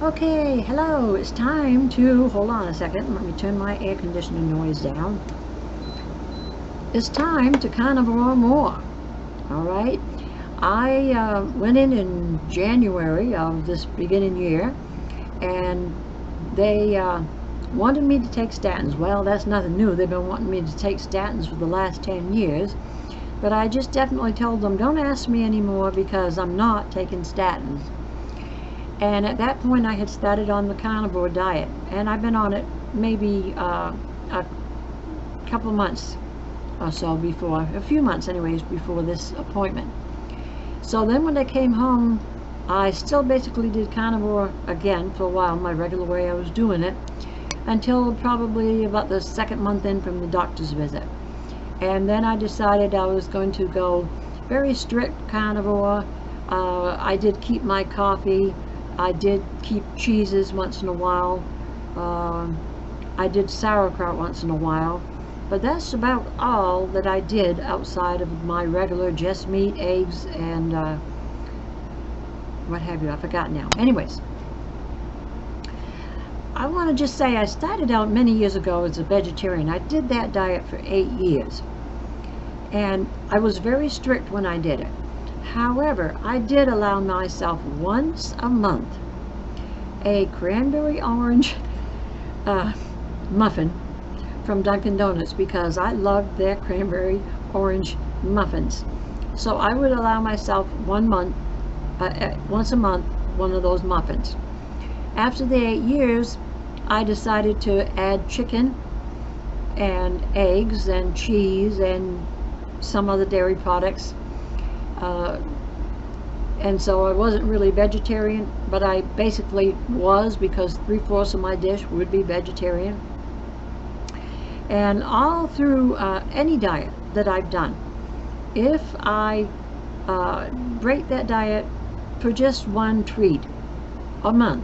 Okay, hello, it's time to, hold on a second, let me turn my air conditioning noise down. It's time to carnivore more, alright? I went in January of this beginning year, and they wanted me to take statins. Well, that's nothing new. They've been wanting me to take statins for the last 10 years, but I just definitely told them, don't ask me anymore because I'm not taking statins. And at that point I had started on the carnivore diet, and I've been on it maybe a couple of months or so before, a few months anyways, before this appointment. So then when I came home, I still basically did carnivore again for a while, my regular way I was doing it, until probably about the second month in from the doctor's visit. And then I decided I was going to go very strict carnivore. I did keep my coffee. I did keep cheeses once in a while. I did sauerkraut once in a while. But that's about all that I did outside of my regular just meat, eggs, and what have you. I forgot now. Anyways, I want to just say I started out many years ago as a vegetarian. I did that diet for 8 years. And I was very strict when I did it. However, I did allow myself once a month a cranberry orange muffin from Dunkin' Donuts because I loved their cranberry orange muffins. So I would allow myself once a month, one of those muffins. After the 8 years, I decided to add chicken and eggs and cheese and some other dairy products. And so I wasn't really vegetarian, but I basically was, because 3/4 of my dish would be vegetarian. And all through any diet that I've done, if I break that diet for just one treat a month,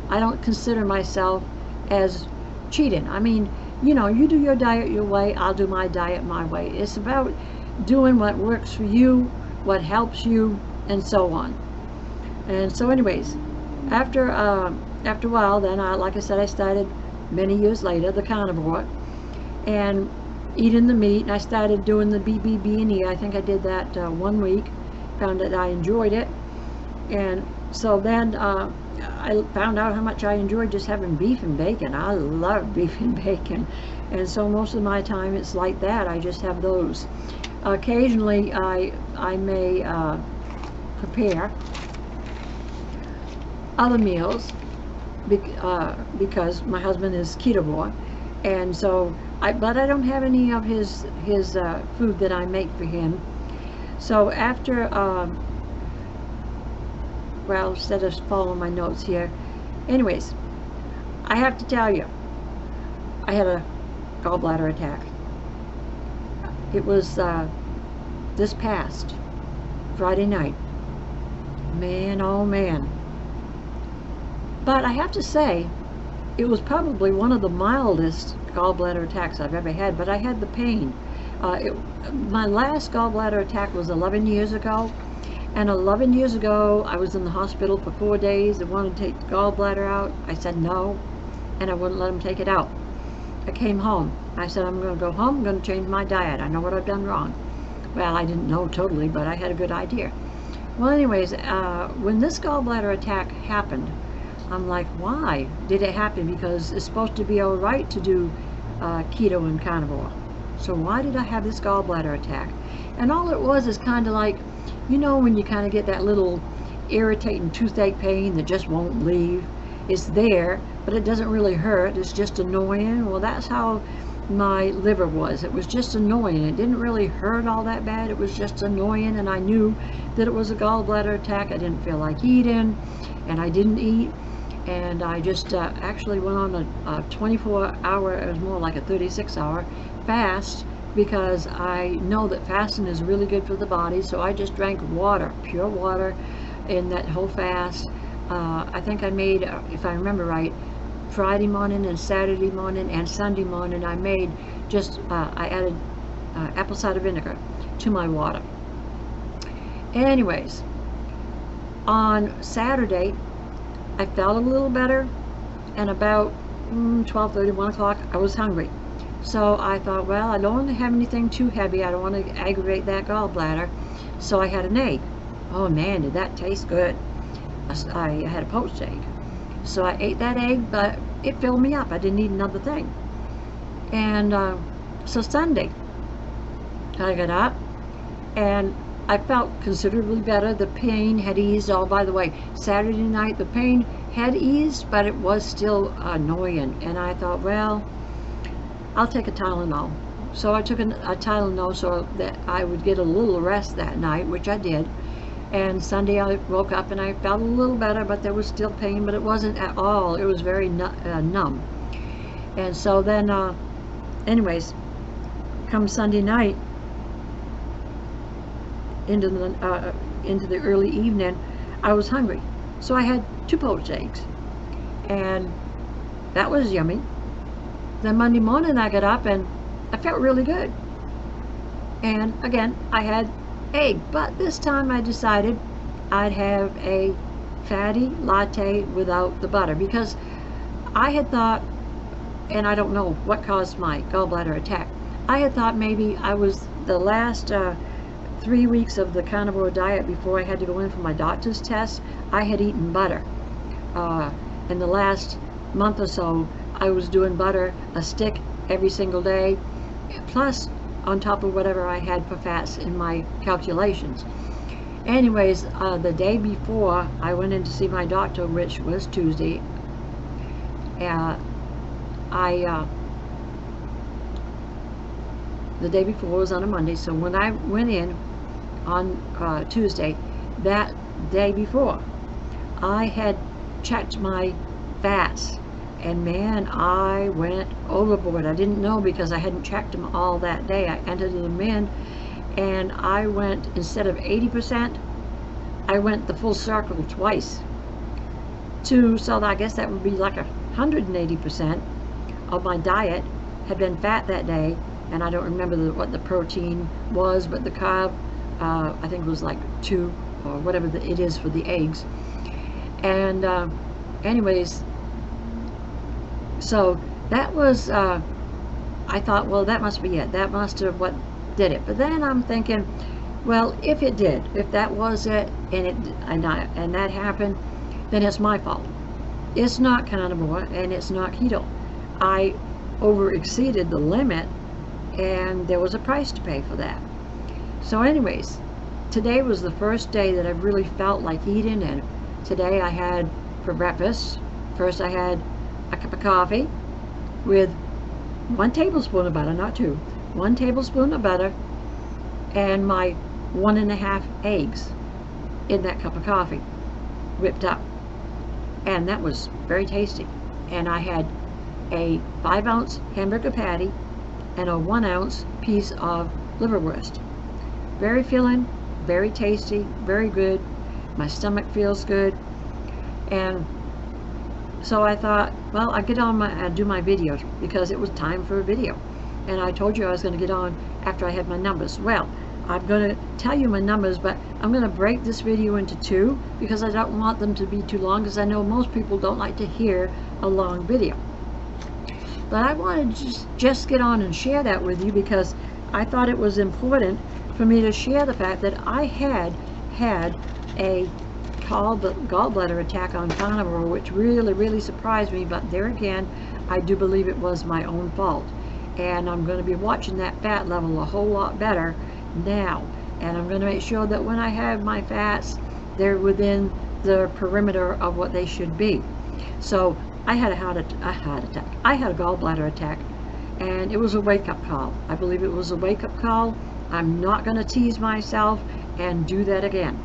I don't consider myself as cheating. I mean, you know, you do your diet your way, I'll do my diet my way. It's about doing what works for you, what helps you, and so on. And so anyways, after a while then, like I said, I started many years later the carnivore and eating the meat, and I started doing the BBB&E. I think I did that 1 week, found that I enjoyed it, and so then I found out how much I enjoyed just having beef and bacon. I love beef and bacon, and so most of my time it's like that. I just have those. Occasionally I may prepare other meals because my husband is ketovore, and so but I don't have any of his food that I make for him. So after well, instead of following my notes here, anyways, I have to tell you, I had a gallbladder attack. It was this past Friday night. Man, oh man. But I have to say, it was probably one of the mildest gallbladder attacks I've ever had, but I had the pain. My last gallbladder attack was 11 years ago, and 11 years ago I was in the hospital for 4 days. They wanted to take the gallbladder out. I said no, and I wouldn't let them take it out. I came home. I said, I'm going to go home, I'm going to change my diet. I know what I've done wrong. Well, I didn't know totally, but I had a good idea. Well, anyways, when this gallbladder attack happened, I'm like, why did it happen? Because it's supposed to be all right to do keto and carnivore. So why did I have this gallbladder attack? And all it was is kind of like, you know, when you kind of get that little irritating toothache pain that just won't leave. It's there, but it doesn't really hurt. It's just annoying. Well, that's how my liver was. It was just annoying. It didn't really hurt all that bad. It was just annoying, and I knew that it was a gallbladder attack. I didn't feel like eating, and I didn't eat, and I just actually went on a 24-hour, it was more like a 36-hour fast, because I know that fasting is really good for the body. So I just drank water, pure water, in that whole fast. I think I made, if I remember right, Friday morning and Saturday morning and Sunday morning, I made just, I added apple cider vinegar to my water. Anyways, on Saturday, I felt a little better, and about 12:30, 1 o'clock, I was hungry. So I thought, well, I don't want to have anything too heavy. I don't want to aggravate that gallbladder. So I had an egg. Oh man, did that taste good. I had a poached egg. So I ate that egg, but it filled me up. I didn't need another thing. And so Sunday, I got up, and I felt considerably better. The pain had eased. Oh, by the way, Saturday night, the pain had eased, but it was still annoying. And I thought, well, I'll take a Tylenol. So I took a Tylenol so that I would get a little rest that night, which I did. And Sunday I woke up and I felt a little better, but there was still pain, but it wasn't at all. It was very numb. And so then, anyways, come Sunday night, into the early evening, I was hungry. So I had 2 poached eggs. And that was yummy. Then Monday morning I got up and I felt really good. And again, I had egg, but this time I decided I'd have a fatty latte without the butter, because I had thought, and I don't know what caused my gallbladder attack, I had thought maybe I was the last 3 weeks of the carnivore diet before I had to go in for my doctor's test. I had eaten butter. In the last month or so, I was doing butter, a stick every single day, plus on top of whatever I had for fats in my calculations. Anyways, the day before I went in to see my doctor, which was Tuesday, the day before was on a Monday, so when I went in on Tuesday, that day before, I had checked my fats, and man, I went overboard. I didn't know because I hadn't checked them all that day. I entered them in, and I went, instead of 80%, I went the full circle twice. So I guess that would be like 180% of my diet had been fat that day, and I don't remember what the protein was, but the carb, I think it was like 2, or whatever it is for the eggs. And anyways, so that was, I thought, well, that must be it. That must have what did it. But then I'm thinking, well, if it did, if that was it, and that happened, then it's my fault. It's not carnivore, and it's not keto. I over-exceeded the limit, and there was a price to pay for that. So anyways, today was the first day that I really felt like eating, and today I had, for breakfast, first I had a cup of coffee with 1 tablespoon of butter, not 2, 1 tablespoon of butter, and my 1.5 eggs in that cup of coffee, whipped up. And that was very tasty. And I had a 5-ounce hamburger patty and a 1-ounce piece of liverwurst. Very filling, very tasty, very good. My stomach feels good. And so I thought, well, I'd get on I'd do my video, because it was time for a video. And I told you I was going to get on after I had my numbers. Well, I'm going to tell you my numbers, but I'm going to break this video into 2, because I don't want them to be too long, because I know most people don't like to hear a long video. But I wanted to just get on and share that with you, because I thought it was important for me to share the fact that I had a gallbladder attack on Carnivore, which really surprised me. But there again, I do believe it was my own fault, and I'm going to be watching that fat level a whole lot better now, and I'm going to make sure that when I have my fats, they're within the perimeter of what they should be. So I had a heart attack. I had a gallbladder attack, and it was a wake-up call. I believe it was a wake-up call. I'm not going to tease myself and do that again.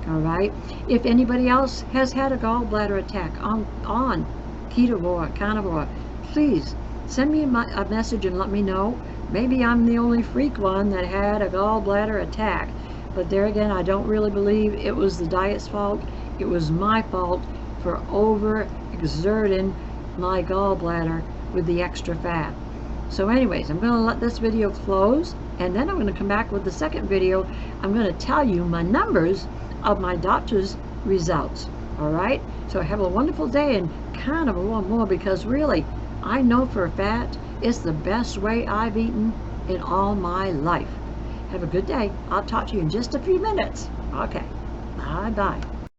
Alright, if anybody else has had a gallbladder attack on ketovore, carnivore, please send me a message and let me know. Maybe I'm the only freak one that had a gallbladder attack. But there again, I don't really believe it was the diet's fault. It was my fault for over-exerting my gallbladder with the extra fat. So anyways, I'm going to let this video close, and then I'm going to come back with the second video. I'm going to tell you my numbers of my doctor's results. Alright, So have a wonderful day, and Carnivore want more, because really, I know for a fact it's the best way I've eaten in all my life. Have a good day. I'll talk to you in just a few minutes. Okay. Bye-bye.